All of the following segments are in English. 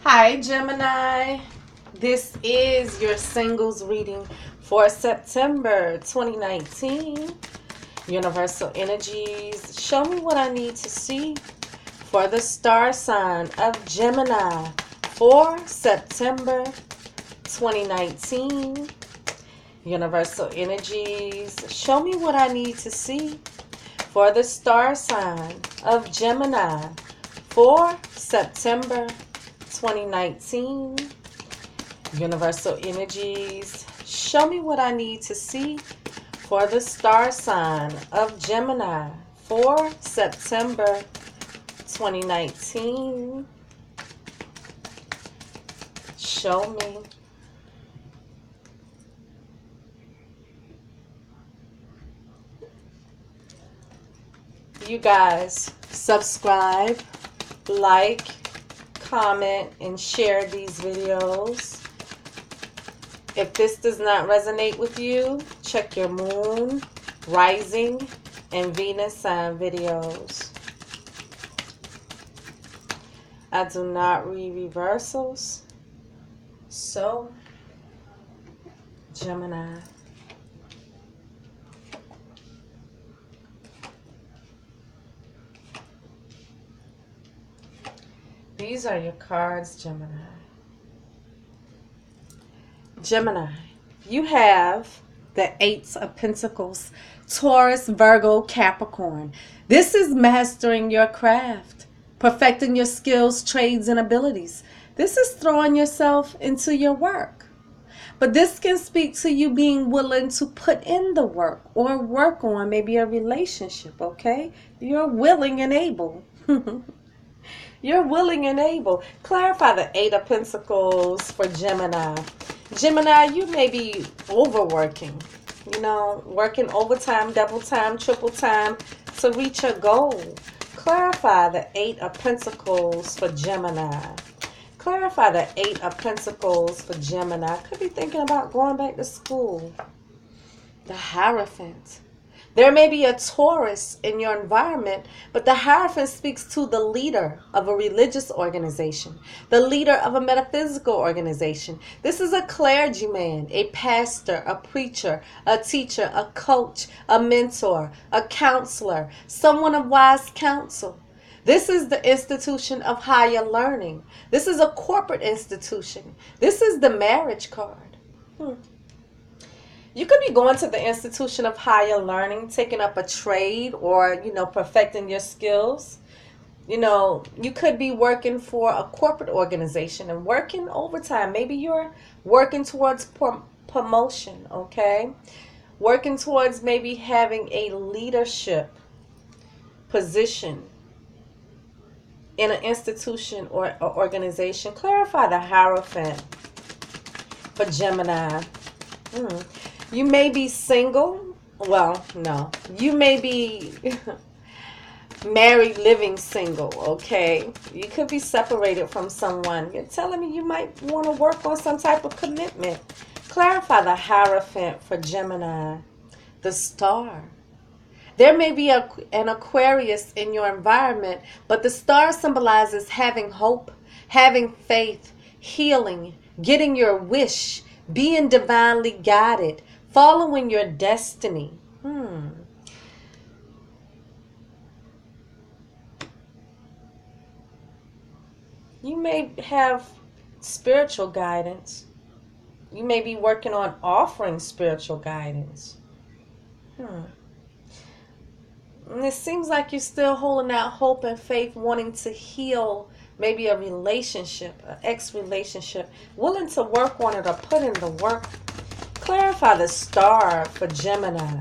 Hi, Gemini. This is your singles reading for September 2019. Universal energies, show me what I need to see for the star sign of Gemini for September 2019. Universal energies, show me what I need to see for the star sign of Gemini for September 2019. Universal energies, show me what I need to see for the star sign of Gemini for September 2019. Show me. You guys subscribe, like, comment, and share these videos. If this does not resonate with you, check your moon, rising, and Venus sign videos. I do not read reversals. So, Gemini. These are your cards, Gemini. Gemini, you have the Eight of Pentacles, Taurus, Virgo, Capricorn. This is mastering your craft, perfecting your skills, trades, and abilities. This is throwing yourself into your work. But this can speak to you being willing to put in the work or work on maybe a relationship, okay? You're willing and able. You're willing and able. Clarify the Eight of Pentacles for Gemini. Gemini, you may be overworking, working overtime, double time, triple time to reach your goal. Clarify the Eight of Pentacles for Gemini. Clarify the Eight of Pentacles for Gemini. Could be thinking about going back to school. The Hierophant. There may be a Taurus in your environment, but the Hierophant speaks to the leader of a religious organization, the leader of a metaphysical organization. This is a clergyman, a pastor, a preacher, a teacher, a coach, a mentor, a counselor, someone of wise counsel. This is the institution of higher learning. This is a corporate institution. This is the marriage card. You could be going to the institution of higher learning, taking up a trade or, perfecting your skills. You could be working for a corporate organization and working overtime. Maybe you're working towards promotion, okay? Working towards maybe having a leadership position in an institution or organization. Clarify the Hierophant for Gemini. You may be single. Well, no. You may be married, living single, okay? You could be separated from someone. You're telling me you might want to work on some type of commitment. Clarify the Hierophant for Gemini. The Star. There may be an Aquarius in your environment, but the star symbolizes having hope, having faith, healing, getting your wish, being divinely guided, following your destiny. You may have spiritual guidance. You may be working on offering spiritual guidance. And it seems like you're still holding out hope and faith, wanting to heal maybe a relationship, an ex-relationship, willing to work on it or put in the work. Clarify the Star for Gemini.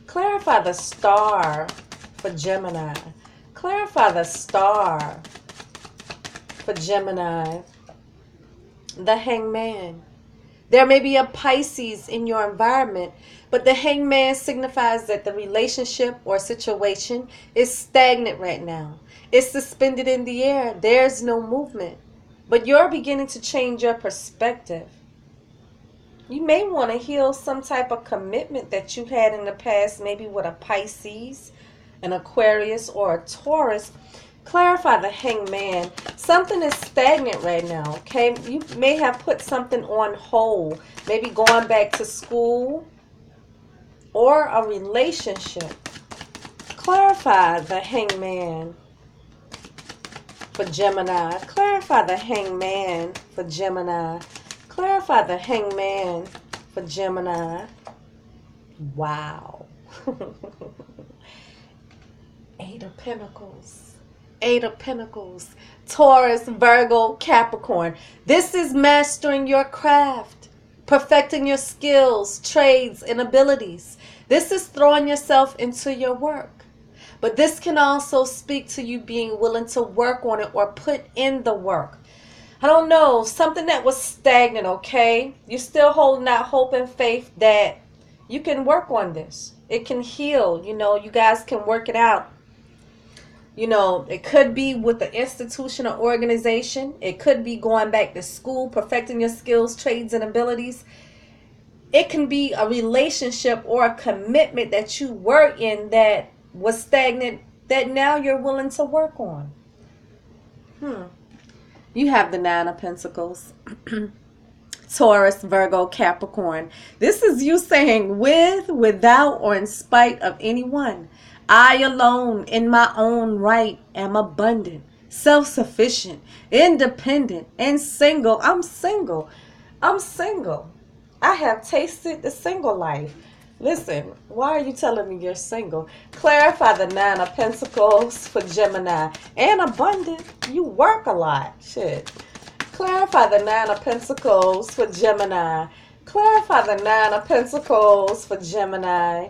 Clarify the Star for Gemini. Clarify the Star for Gemini. The Hangman. There may be a Pisces in your environment, but the Hangman signifies that the relationship or situation is stagnant right now. It's suspended in the air. There's no movement. But you're beginning to change your perspective. You may want to heal some type of commitment that you had in the past, maybe with a Pisces, an Aquarius, or a Taurus. Clarify the Hangman. Something is stagnant right now, okay? You may have put something on hold. Maybe going back to school or a relationship. Clarify the Hangman for Gemini. Clarify the Hangman for Gemini. Clarify the Hangman for Gemini. Wow. Eight of Pentacles. Eight of Pentacles. Taurus, Virgo, Capricorn. This is mastering your craft, perfecting your skills, trades, and abilities. This is throwing yourself into your work. But this can also speak to you being willing to work on it or put in the work. I don't know, something that was stagnant, okay? You're still holding out hope and faith that you can work on this. It can heal, you know, you guys can work it out. You know, it could be with the institution or organization. It could be going back to school, perfecting your skills, trades, and abilities. It can be a relationship or a commitment that you were in that was stagnant that now you're willing to work on. You have the Nine of Pentacles. Taurus, Virgo, Capricorn. This is you saying with, without, or in spite of anyone. I alone in my own right am abundant, self-sufficient, independent, and single. I'm single. I'm single. I have tasted the single life. Listen, why are you telling me you're single? Clarify the Nine of Pentacles for Gemini. And abundant. You work a lot. Shit. Clarify the Nine of Pentacles for Gemini. Clarify the Nine of Pentacles for Gemini.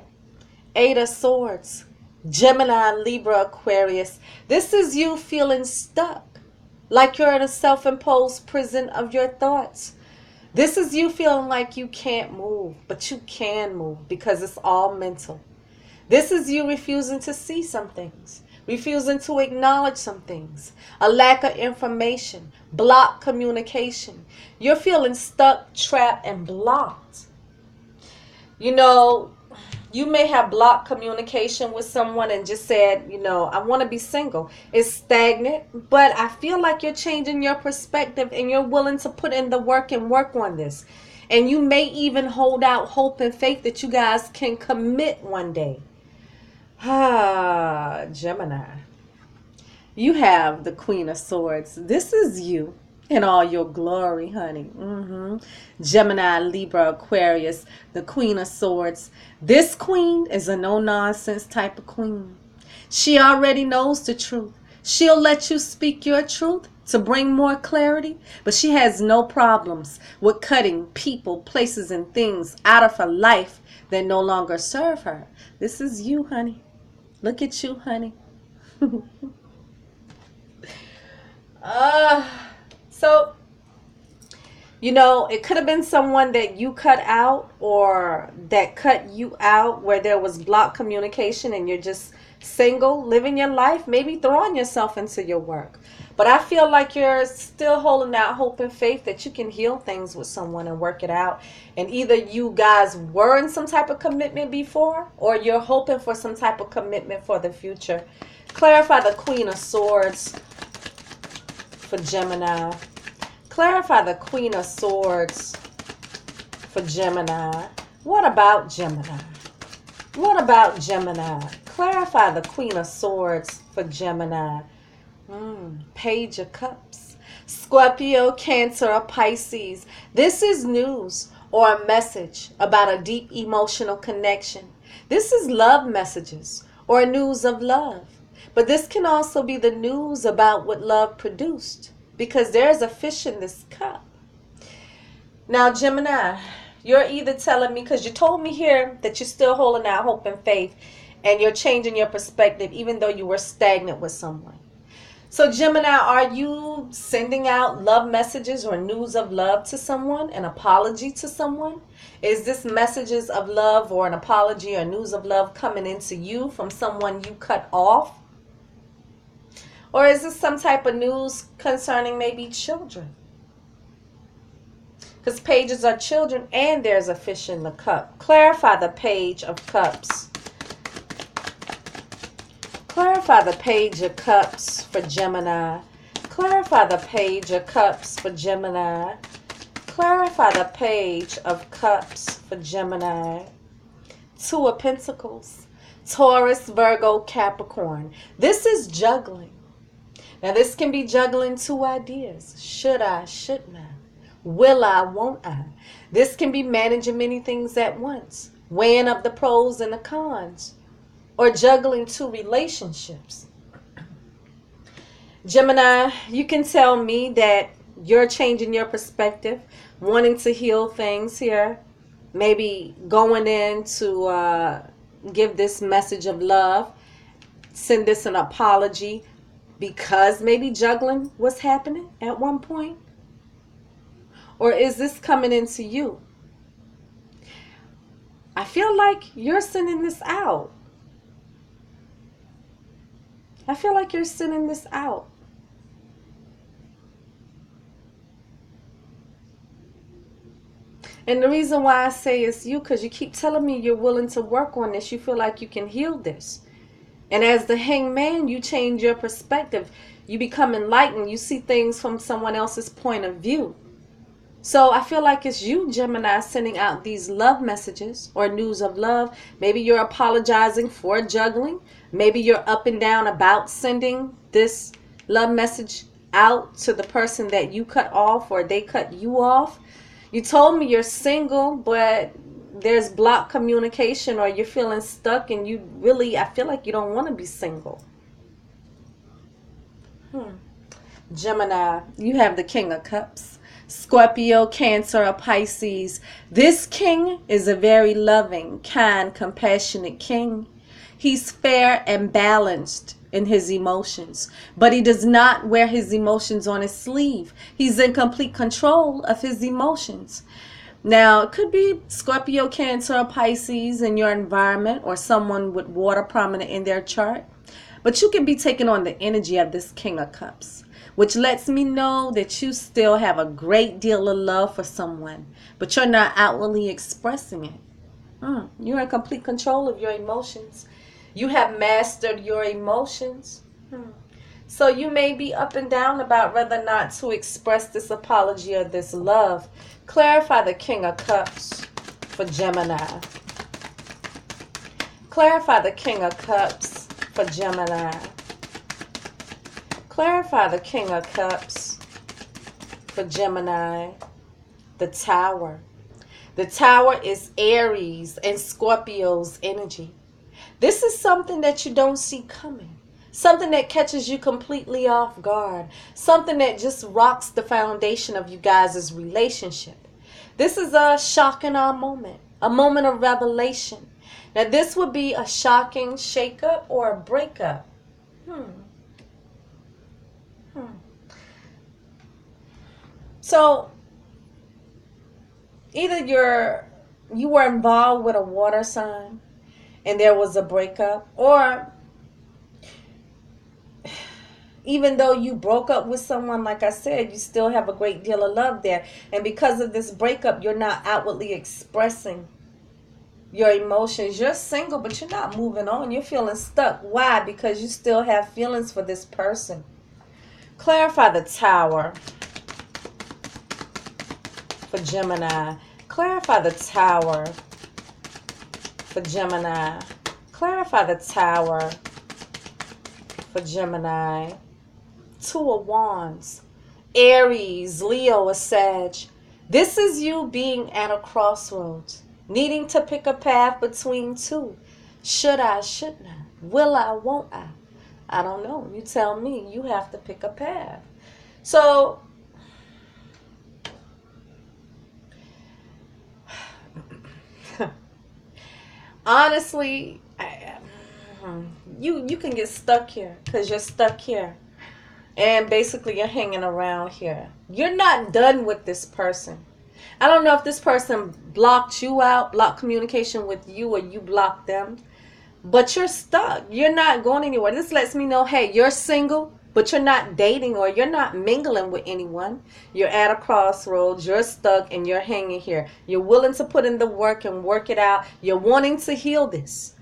Eight of Swords. Gemini, Libra, Aquarius. This is you feeling stuck. Like you're in a self-imposed prison of your thoughts. This is you feeling like you can't move, but you can move because it's all mental. This is you refusing to see some things, refusing to acknowledge some things, a lack of information, blocked communication. You're feeling stuck, trapped, and blocked. You know, you may have blocked communication with someone and just said, you know, I want to be single. It's stagnant, but I feel like you're changing your perspective and you're willing to put in the work and work on this. And you may even hold out hope and faith that you guys can commit one day. Gemini. You have the Queen of Swords. This is you in all your glory, honey. Gemini, Libra, Aquarius, the Queen of Swords. This queen is a no-nonsense type of queen. She already knows the truth. She'll let you speak your truth to bring more clarity, but she has no problems with cutting people, places, and things out of her life that no longer serve her. This is you, honey. Look at you, honey. So, you know, it could have been someone that you cut out or that cut you out where there was blocked communication and you're just single, living your life, maybe throwing yourself into your work. But I feel like you're still holding out hope and faith that you can heal things with someone and work it out. And either you guys were in some type of commitment before or you're hoping for some type of commitment for the future. Clarify the Queen of Swords for Gemini. Clarify the Queen of Swords for Gemini. What about Gemini? What about Gemini? Clarify the Queen of Swords for Gemini. Page of Cups. Scorpio, Cancer, or Pisces. This is news or a message about a deep emotional connection. This is love messages or news of love. But this can also be the news about what love produced, because there's a fish in this cup. Now, Gemini, you're either telling me, because you told me here that you're still holding out hope and faith and you're changing your perspective even though you were stagnant with someone. So, Gemini, are you sending out love messages or news of love to someone, an apology to someone? Is this messages of love or an apology or news of love coming into you from someone you cut off? Or is this some type of news concerning maybe children? Because pages are children and there's a fish in the cup. Clarify the Page of Cups Clarify the Page of Cups for Gemini. Clarify the Page of Cups for Gemini. Clarify the Page of Cups for Gemini. Two of Pentacles. Taurus, Virgo, Capricorn. This is juggling. Now, this can be juggling two ideas. Should I, shouldn't I? Will I, won't I? This can be managing many things at once. Weighing up the pros and the cons. Or juggling two relationships. Gemini, you can tell me that you're changing your perspective, wanting to heal things here. Maybe going in to give this message of love. Send this an apology. Because maybe juggling was happening at one point? Or is this coming into you? I feel like you're sending this out. I feel like you're sending this out. And the reason why I say it's you, because you keep telling me you're willing to work on this. You feel like you can heal this. And as the hangman, you change your perspective. You become enlightened. You see things from someone else's point of view. So I feel like it's you, Gemini, sending out these love messages or news of love. Maybe you're apologizing for juggling. Maybe you're up and down about sending this love message out to the person that you cut off or they cut you off. You told me you're single, but there's blocked communication or you're feeling stuck and you really, I feel like you don't want to be single. Gemini, you have the King of Cups. Scorpio, Cancer, or Pisces. This king is a very loving, kind, compassionate king. He's fair and balanced in his emotions, but he does not wear his emotions on his sleeve. He's in complete control of his emotions. Now, it could be Scorpio, Cancer, or Pisces in your environment or someone with water prominent in their chart. But you can be taking on the energy of this King of Cups, which lets me know that you still have a great deal of love for someone, but you're not outwardly expressing it. You're in complete control of your emotions. You have mastered your emotions. So you may be up and down about whether or not to express this apology or this love. Clarify the King of Cups for Gemini. Clarify the King of Cups for Gemini. Clarify the King of Cups for Gemini. The Tower. The Tower is Aries and Scorpio's energy. This is something that you don't see coming. Something that catches you completely off guard. Something that just rocks the foundation of you guys' relationship. This is a shocking moment. A moment of revelation. Now this would be a shocking shakeup or a breakup. So either you were involved with a water sign and there was a breakup, or even though you broke up with someone, like I said, you still have a great deal of love there. And because of this breakup, you're not outwardly expressing your emotions. You're single, but you're not moving on. You're feeling stuck. Why? Because you still have feelings for this person. Clarify the Tower for Gemini. Clarify the Tower for Gemini. Clarify the Tower for Gemini. Two of Wands. Aries, Leo, or Sag. This is you being at a crossroads. Needing to pick a path between two. Should I, shouldn't I? Will I, won't I? I don't know. You tell me. You have to pick a path. So, honestly, you can get stuck here because you're stuck here. And basically you're hanging around here. You're not done with this person. I don't know if this person blocked you out, blocked communication with you, or you blocked them. But you're stuck. You're not going anywhere. This lets me know, hey, you're single, but you're not dating or you're not mingling with anyone. You're at a crossroads. You're stuck and you're hanging here. You're willing to put in the work and work it out. You're wanting to heal this.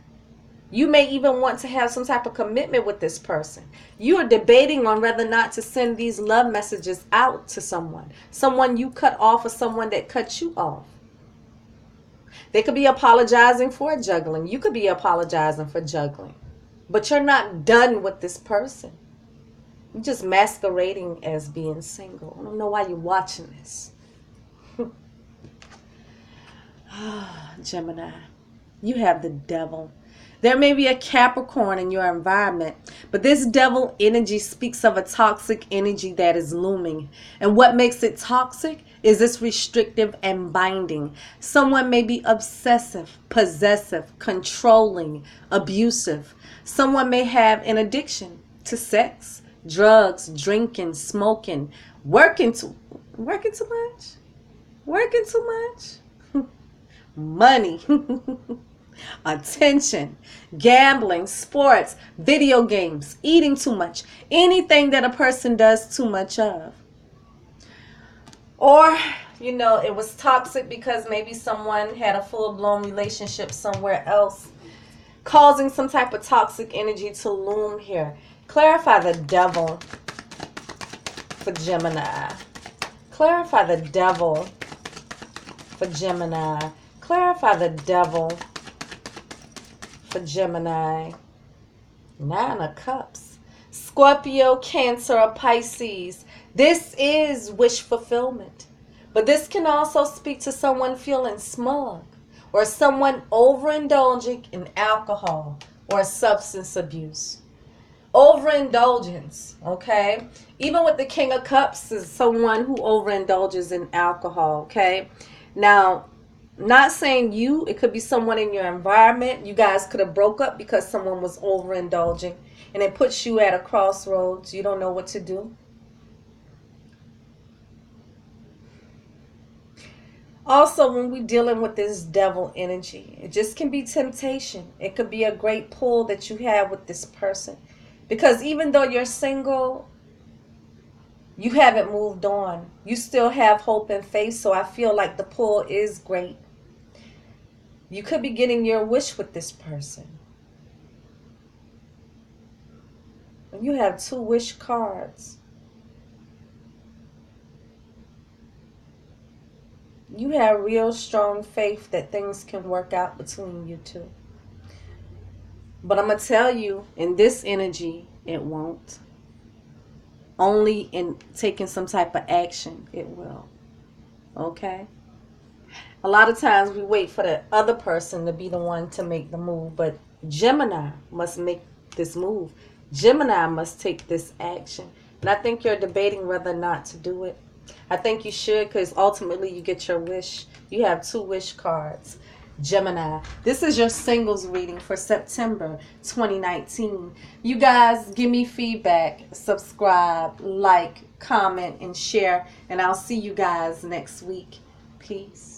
You may even want to have some type of commitment with this person. You are debating on whether or not to send these love messages out to someone you cut off, or someone that cut you off. They could be apologizing for juggling. You could be apologizing for juggling. But you're not done with this person. You're just masquerading as being single. I don't know why you're watching this. Gemini, you have the devil. There may be a Capricorn in your environment, but this devil energy speaks of a toxic energy that is looming. And what makes it toxic is it's restrictive and binding. Someone may be obsessive, possessive, controlling, abusive. Someone may have an addiction to sex, drugs, drinking, smoking, working too much, money, attention, gambling, sports, video games, eating too much, anything that a person does too much of. Or, it was toxic because maybe someone had a full-blown relationship somewhere else, causing some type of toxic energy to loom here. Clarify the devil for Gemini. Clarify the devil for Gemini. Clarify the devil for Gemini. 9 of Cups. Scorpio, Cancer, or Pisces. This is wish fulfillment. But this can also speak to someone feeling smug, or someone overindulging in alcohol or substance abuse. Overindulgence, okay? Even with the King of Cups is someone who overindulges in alcohol, okay? Now, not saying you, it could be someone in your environment. You guys could have broke up because someone was overindulging, and it puts you at a crossroads. You don't know what to do. Also, when we're dealing with this devil energy, it just can be temptation. It could be a great pull that you have with this person. Because even though you're single, you haven't moved on. You still have hope and faith, so I feel like the pull is great. You could be getting your wish with this person. And you have 2 wish cards. You have real strong faith that things can work out between you two. But I'm going to tell you, in this energy, it won't. Only in taking some type of action, it will. Okay? A lot of times we wait for the other person to be the one to make the move, but Gemini must make this move. Gemini must take this action. And I think you're debating whether or not to do it. I think you should, because ultimately you get your wish. You have 2 wish cards. Gemini. This is your singles reading for September 2019. You guys give me feedback, subscribe, like, comment, and share. And I'll see you guys next week. Peace.